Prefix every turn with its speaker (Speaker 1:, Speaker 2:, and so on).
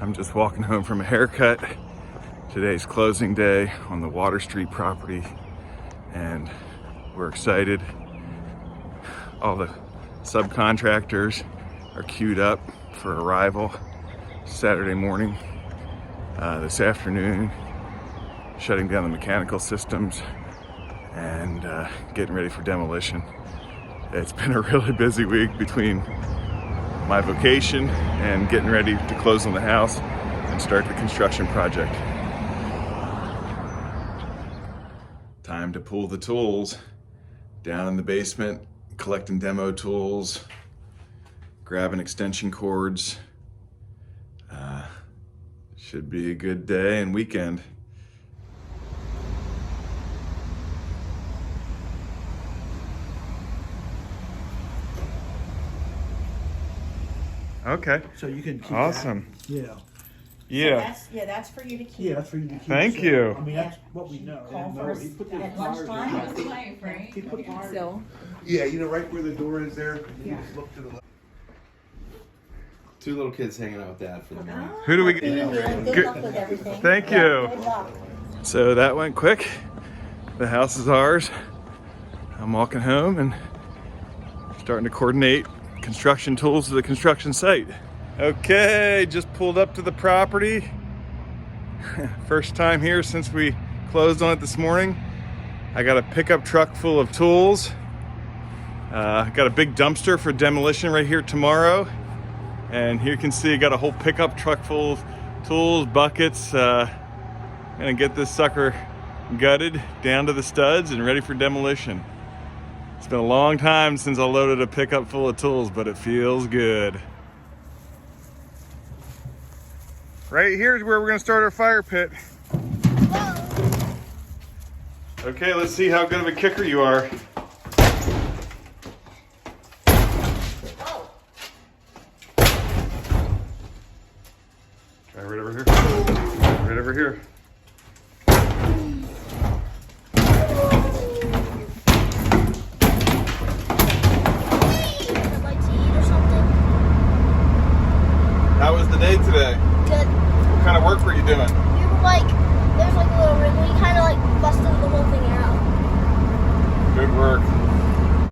Speaker 1: I'm just walking home from a haircut. Today's closing day on the Water Street property, and we're excited. All the subcontractors are queued up for arrival Saturday morning. This afternoon, shutting down the mechanical systems and getting ready for demolition. It's been a really busy week between my vacation and getting ready to close on the house and start the construction project. Time to pull the tools down in the basement, collecting demo tools, grabbing extension cords. Should be a good day and weekend. Okay.
Speaker 2: So you can keep
Speaker 1: awesome.
Speaker 2: That. Yeah.
Speaker 1: Yeah.
Speaker 3: So that's for you to keep.
Speaker 2: Yeah, that's for you to keep.
Speaker 1: Thank
Speaker 2: so,
Speaker 1: you.
Speaker 2: I mean, that's what we know.
Speaker 3: Call
Speaker 2: No,
Speaker 3: first
Speaker 2: he put the
Speaker 3: at
Speaker 2: flyers
Speaker 3: lunchtime.
Speaker 2: in. He put flyers in.
Speaker 4: Yeah, you know, right where the door is there. You just look to the left. Two little kids hanging out with Dad for the morning.
Speaker 1: Who do we
Speaker 3: Good
Speaker 1: get?
Speaker 3: luck with everything.
Speaker 1: Thank you.
Speaker 3: Good luck.
Speaker 1: So that went quick. The house is ours. I'm walking home and starting to coordinate construction tools to the construction site. Okay, just pulled up to the property. First time here since we closed on it this morning. I got a pickup truck full of tools. Got a big dumpster for demolition right here tomorrow. And here you can see I got a whole pickup truck full of tools, buckets. Gonna get this sucker gutted down to the studs and ready for demolition. It's been a long time since I loaded a pickup full of tools, but it feels good. Right here is where we're gonna start our fire pit. Okay, let's see how good of a kicker you are. Try right over here. Right over here. How was the day today?
Speaker 5: Good.
Speaker 1: What kind of work were you doing?
Speaker 5: We were like, there's like a little ring. We kind of like busted the whole thing out.
Speaker 1: Good work.